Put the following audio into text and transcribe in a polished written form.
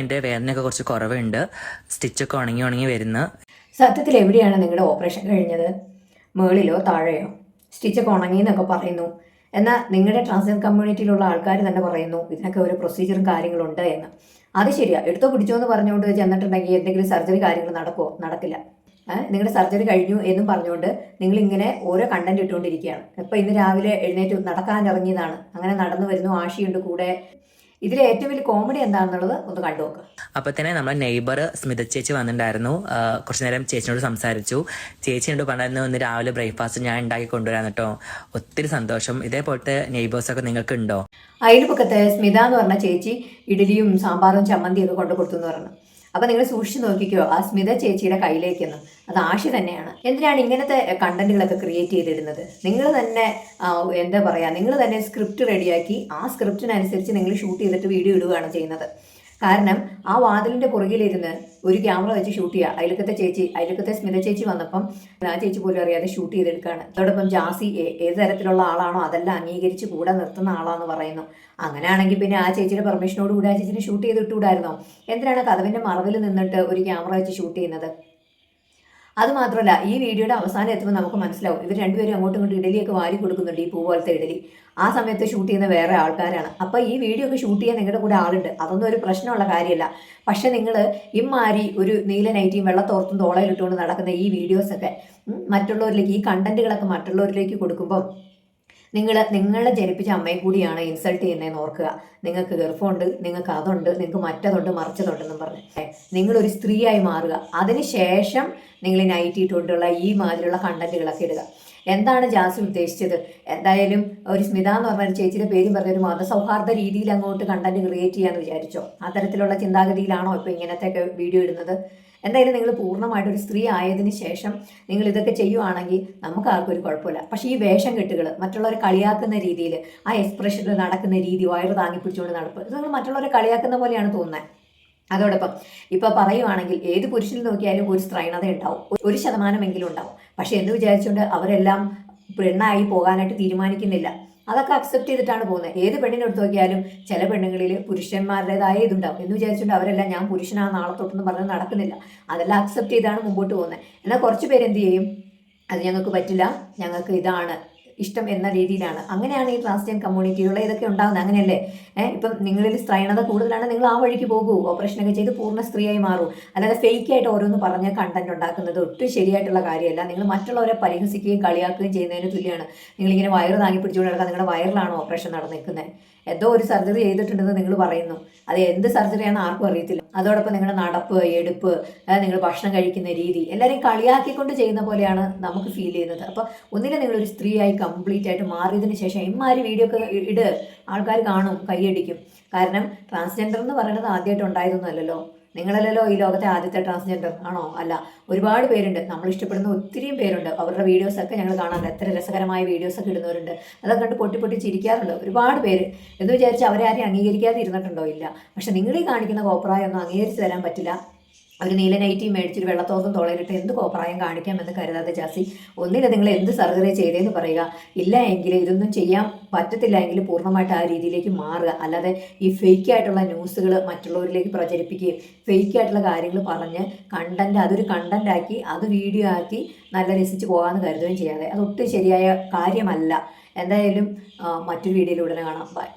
എൻ്റെ വേദനയൊക്കെ കുറച്ച് കുറവുണ്ട്, സ്റ്റിച്ചൊക്കെ ഉണങ്ങി വരുന്നു. സത്യത്തിൽ എവിടെയാണ് നിങ്ങളുടെ ഓപ്പറേഷൻ കഴിഞ്ഞത്? മുകളിലോ താഴെയോ? സ്റ്റിച്ചൊക്കെ ഉണങ്ങി എന്നൊക്കെ പറയുന്നു. എന്നാൽ നിങ്ങളുടെ ട്രാൻസ്ജെൻഡർ കമ്മ്യൂണിറ്റിയിലുള്ള ആൾക്കാർ തന്നെ പറയുന്നു ഇതിനൊക്കെ ഒരു പ്രൊസീജിയറും കാര്യങ്ങളുണ്ട് എന്ന്. അത് ശരിയാ, എടുത്തോ പിടിച്ചോ എന്ന് പറഞ്ഞുകൊണ്ട് ചെന്നിട്ടുണ്ടെങ്കിൽ എന്തെങ്കിലും സർജറി കാര്യങ്ങൾ നടക്കുമോ? നടക്കില്ല. നിങ്ങളുടെ സർജറി കഴിഞ്ഞു എന്നും പറഞ്ഞുകൊണ്ട് നിങ്ങളിങ്ങനെ ഓരോ കണ്ടന്റ് ഇട്ടുകൊണ്ടിരിക്കുകയാണ്. ഇപ്പം ഇന്ന് രാവിലെ എഴുന്നേറ്റ് നടക്കാൻ ഇറങ്ങിയതാണ്, അങ്ങനെ നടന്നു വരുന്നു, ആഷിയുണ്ട് കൂടെ. ഇതിലെ ഏറ്റവും വലിയ കോമഡി എന്താണെന്നുള്ളത് ഒന്ന് കണ്ടു നോക്കുക. അപ്പോൾ തന്നെ നമ്മളെ നെയ്ബർ സ്മിത ചേച്ചി വന്നിട്ടുണ്ടായിരുന്നു. കുറച്ച് നേരം ചേച്ചിനോട് സംസാരിച്ചു. ചേച്ചിയോട് പറഞ്ഞായിരുന്നു ഇന്ന് രാവിലെ ബ്രേക്ക്ഫാസ്റ്റ് ഞാൻ ഉണ്ടാക്കി കൊണ്ടുവരാൻ കേട്ടോ. ഒത്തിരി സന്തോഷം. ഇതേപോലത്തെ നെയ്ബേഴ്സൊക്കെ നിങ്ങൾക്ക് ഉണ്ടോ? അയൽപക്കത്തെ സ്മിത എന്ന് പറഞ്ഞ ചേച്ചി ഇഡലിയും സാമ്പാറും ചമ്മന്തിയും ഒക്കെ കൊണ്ട് കൊടുത്തു എന്ന് പറഞ്ഞു. അപ്പം നിങ്ങൾ സൂക്ഷിച്ച് നോക്കിക്കോ ആ സ്മിത ചേച്ചിയുടെ കയ്യിലേക്കൊന്നും. അത് ആഷി തന്നെയാണ്. എന്തിനാണ് ഇങ്ങനത്തെ കണ്ടന്റുകളൊക്കെ ക്രിയേറ്റ് ചെയ്തിടുന്നത്? നിങ്ങൾ തന്നെ എന്താ പറയുക, നിങ്ങൾ തന്നെ സ്ക്രിപ്റ്റ് റെഡിയാക്കി ആ സ്ക്രിപ്റ്റിനനുസരിച്ച് നിങ്ങൾ ഷൂട്ട് ചെയ്തിട്ട് വീഡിയോ ഇടുകയാണ് ചെയ്യുന്നത്. കാരണം ആ വാതിലിൻ്റെ പുറകിലിരുന്ന് ഒരു ക്യാമറ വെച്ച് ഷൂട്ട് ചെയ്യുക. അയൽക്കത്തെ സ്മിത ചേച്ചി വന്നപ്പം ആ ചേച്ചി പോലും അറിയാതെ ഷൂട്ട് ചെയ്തെടുക്കുകയാണ്. അതോടൊപ്പം ജാസി ഏത് തരത്തിലുള്ള ആളാണോ അതെല്ലാം അംഗീകരിച്ച് കൂടെ നിർത്തുന്ന ആളാന്ന് പറയുന്നു. അങ്ങനെയാണെങ്കിൽ പിന്നെ ആ ചേച്ചിയുടെ പെർമിഷനോട് കൂടി ആ ചേച്ചിനെ ഷൂട്ട് ചെയ്തിട്ടുകൂടായിരുന്നോ? എന്തിനാണ് കതവിൻ്റെ മറവിൽ നിന്നിട്ട് ഒരു ക്യാമറ വെച്ച് ഷൂട്ട് ചെയ്യുന്നത്? അതുമാത്രമല്ല, ഈ വീഡിയോയുടെ അവസാനം എത്തുമ്പോൾ നമുക്ക് മനസ്സിലാവും ഇവർ രണ്ടുപേരും അങ്ങോട്ടും ഇങ്ങോട്ടും ഇഡലിയൊക്കെ വാരി കൊടുക്കുന്നുണ്ട്, ഈ പൂ പോലത്തെ ഇഡലി. ആ സമയത്ത് ഷൂട്ട് ചെയ്യുന്ന വേറെ ആൾക്കാരാണ്. അപ്പോൾ ഈ വീഡിയോ ഒക്കെ ഷൂട്ട് ചെയ്യാൻ നിങ്ങളുടെ കൂടെ ആളുണ്ട്, അതൊന്നും ഒരു പ്രശ്നമുള്ള കാര്യമല്ല. പക്ഷെ നിങ്ങൾ ഇമ്മാരി ഒരു നീല നൈറ്റിയും വെള്ളത്തോർത്തും തോളയിലിട്ടുകൊണ്ട് നടക്കുന്ന ഈ വീഡിയോസൊക്കെ മറ്റുള്ളവരിലേക്ക്, ഈ കണ്ടന്റുകളൊക്കെ മറ്റുള്ളവരിലേക്ക് കൊടുക്കുമ്പോൾ നിങ്ങളെ ജനിപ്പിച്ച അമ്മയെ കൂടിയാണ് ഇൻസൾട്ട് ചെയ്യുന്നതെന്ന് ഓർക്കുക. നിങ്ങൾക്ക് ഗർഭമുണ്ട്, നിങ്ങൾക്ക് അതുണ്ട്, നിങ്ങൾക്ക് മറ്റതുണ്ട് മറിച്ചതുണ്ടെന്നും പറഞ്ഞ് നിങ്ങളൊരു സ്ത്രീയായി മാറുക. അതിനുശേഷം നിങ്ങൾ നൈറ്റ് ഇട്ടുകൊണ്ടുള്ള ഈ മാതിരിയുള്ള കണ്ടന്റുകളൊക്കെ ഇടുക. എന്താണ് ജാസി ഉദ്ദേശിച്ചത്? എന്തായാലും ഒരു സ്മിത എന്ന് പറഞ്ഞ ഒരു ചേച്ചിയുടെ പേരും പറഞ്ഞ ഒരു മതസൗഹാർദ്ദ രീതിയിൽ അങ്ങോട്ട് കണ്ടന്റ് ക്രിയേറ്റ് ചെയ്യാന്ന് വിചാരിച്ചോ? അത്തരത്തിലുള്ള ചിന്താഗതിയിലാണോ ഇപ്പോൾ ഇങ്ങനത്തെയൊക്കെ വീഡിയോ ഇടുന്നത്? എന്തായാലും നിങ്ങൾ പൂർണ്ണമായിട്ടൊരു സ്ത്രീ ആയതിനു ശേഷം നിങ്ങൾ ഇതൊക്കെ ചെയ്യുവാണെങ്കിൽ നമുക്ക് ആർക്കും ഒരു കുഴപ്പമില്ല. പക്ഷേ ഈ വേഷം കെട്ടുകൾ, മറ്റുള്ളവരെ കളിയാക്കുന്ന രീതിയിൽ ആ എക്സ്പ്രഷനിൽ നടക്കുന്ന രീതി, വയറ് താങ്ങി പിടിച്ചുകൊണ്ട് നടപ്പ്, ഇത് നിങ്ങൾ മറ്റുള്ളവരെ കളിയാക്കുന്ന പോലെയാണ് തോന്നുന്നത്. അതോടൊപ്പം ഇപ്പോൾ പറയുവാണെങ്കിൽ ഏത് പുരുഷനിൽ നോക്കിയാലും ഒരു സ്ത്രൈണത ഉണ്ടാവും, 1% ഉണ്ടാവും. പക്ഷെ എന്ന് വിചാരിച്ചുകൊണ്ട് അവരെല്ലാം പെണ്ണായി പോകാനായിട്ട് തീരുമാനിക്കുന്നില്ല. അതൊക്കെ അക്സെപ്റ്റ് ചെയ്തിട്ടാണ് പോകുന്നത്. ഏത് പെണ്ണിനെടുത്ത് നോക്കിയാലും ചില പെണ്ണുങ്ങളിൽ പുരുഷന്മാരുടേതായ ഇതുണ്ടാവും. എന്ന് വിചാരിച്ചുകൊണ്ട് അവരെല്ലാം ഞാൻ പുരുഷനാണ് നാളെ തൊട്ടെന്ന് പറഞ്ഞ് നടക്കുന്നില്ല. അതെല്ലാം അക്സെപ്റ്റ് ചെയ്താണ് മുമ്പോട്ട് പോകുന്നത്. എന്നാൽ കുറച്ച് പേര് എന്ത് ചെയ്യും, അത് ഞങ്ങൾക്ക് പറ്റില്ല, ഞങ്ങൾക്ക് ഇതാണ് ഇഷ്ടം എന്ന രീതിയിലാണ്. അങ്ങനെയാണ് ഈ ട്രാൻസ്ജെൻഡർ കമ്മ്യൂണിറ്റിയിലുള്ള ഇതൊക്കെ ഉണ്ടാകുന്നത്. അങ്ങനെയല്ലേ? ഇപ്പം നിങ്ങളിൽ സ്ത്രൈണത കൂടുതലാണ്, നിങ്ങൾ ആ വഴിക്ക് പോകൂ, ഓപ്പറേഷനൊക്കെ ചെയ്ത് പൂർണ്ണ സ്ത്രീയായി മാറൂ. അല്ലാതെ ഫേക്കായിട്ട് ഓരോന്ന് പറഞ്ഞ് കണ്ടന്റ് ഉണ്ടാക്കുന്നത് ഒട്ടും ശരിയായിട്ടുള്ള കാര്യമല്ല. നിങ്ങൾ മറ്റുള്ളവരെ പരിഹസിക്കുകയും കളിയാക്കുകയും ചെയ്യുന്നതിന് തുല്യമാണ്. നിങ്ങളിങ്ങനെ വയറ് താങ്ങി പിടിച്ചുകൊണ്ട് നടക്കാൻ നിങ്ങളുടെ വയറിലാണോ ഓപ്പറേഷൻ നടന്നിരിക്കുന്നത്? എന്തോ ഒരു സർജറി ചെയ്തിട്ടുണ്ടെന്ന് നിങ്ങൾ പറയുന്നു. അത് എന്ത് സർജറിയാണെന്ന് ആർക്കും അറിയത്തില്ല. അതോടൊപ്പം നിങ്ങളുടെ നടപ്പ്, എടുപ്പ്, നിങ്ങൾ ഭക്ഷണം കഴിക്കുന്ന രീതി എല്ലാവരെയും കളിയാക്കിക്കൊണ്ട് ചെയ്യുന്ന പോലെയാണ് നമുക്ക് ഫീൽ ചെയ്യുന്നത്. അപ്പോൾ ഒന്നിനെ നിങ്ങളൊരു സ്ത്രീയായി കംപ്ലീറ്റ് ആയിട്ട് മാറിയതിന് ശേഷം ഇമ്മാതിരി വീഡിയോ ഒക്കെ ഇട്, ആൾക്കാർ കാണും, കൈയടിക്കും. കാരണം ട്രാൻസ്ജെൻഡർ എന്ന് പറയുന്നത് ആദ്യമായിട്ട് ഉണ്ടായതൊന്നും അല്ലല്ലോ. നിങ്ങളല്ലല്ലോ ഈ ലോകത്തെ ആദ്യത്തെ ട്രാൻസ്ജെൻഡർ ആണോ? അല്ല, ഒരുപാട് പേരുണ്ട്, നമ്മൾ ഇഷ്ടപ്പെടുന്ന ഒത്തിരിയും പേരുണ്ട്. അവരുടെ വീഡിയോസൊക്കെ ഞങ്ങൾ കാണാറുണ്ട്. എത്ര രസകരമായ വീഡിയോസൊക്കെ ഇടുന്നവരുണ്ട്. അതൊക്കെ കണ്ട് പൊട്ടി പൊട്ടി ചിരിക്കാറുണ്ട് ഒരുപാട് പേര്. എന്ന് വിചാരിച്ച് അവരെ ആരെയും അംഗീകരിക്കാതെ ഇരുന്നിട്ടുണ്ടോ? ഇല്ല. പക്ഷെ നിങ്ങൾ ഈ കാണിക്കുന്ന കോപ്രായൊന്നും അംഗീകരിച്ച് തരാൻ പറ്റില്ല. ഒരു നീല നൈറ്റി മേടിച്ചൊരു വെള്ളത്തോർത്തും തോളയിലിട്ട് എന്ത് കോപ്രായം കാണിക്കാമെന്ന് കരുതാതെ ജാസി, ഒന്നില്ല നിങ്ങൾ എന്ത് സർജറി ചെയ്തേന്ന് പറയുക. ഇല്ല എങ്കിൽ ഇതൊന്നും ചെയ്യാൻ പറ്റത്തില്ല എങ്കിൽ പൂർണ്ണമായിട്ട് ആ രീതിയിലേക്ക് മാറുക. അല്ലാതെ ഈ ഫേക്ക് ആയിട്ടുള്ള ന്യൂസുകൾ മറ്റുള്ളവരിലേക്ക് പ്രചരിപ്പിക്കുകയും ഫേക്ക് ആയിട്ടുള്ള കാര്യങ്ങൾ പറഞ്ഞ് അതൊരു കണ്ടൻ്റാക്കി അത് വീഡിയോ ആക്കി നല്ല രസിച്ച് പോകാമെന്ന് കരുതുകയും ചെയ്യാതെ അതൊട്ടും ശരിയായ കാര്യമല്ല. എന്തായാലും മറ്റൊരു വീഡിയോയിൽ ഉടനെ കാണാം. ബൈ.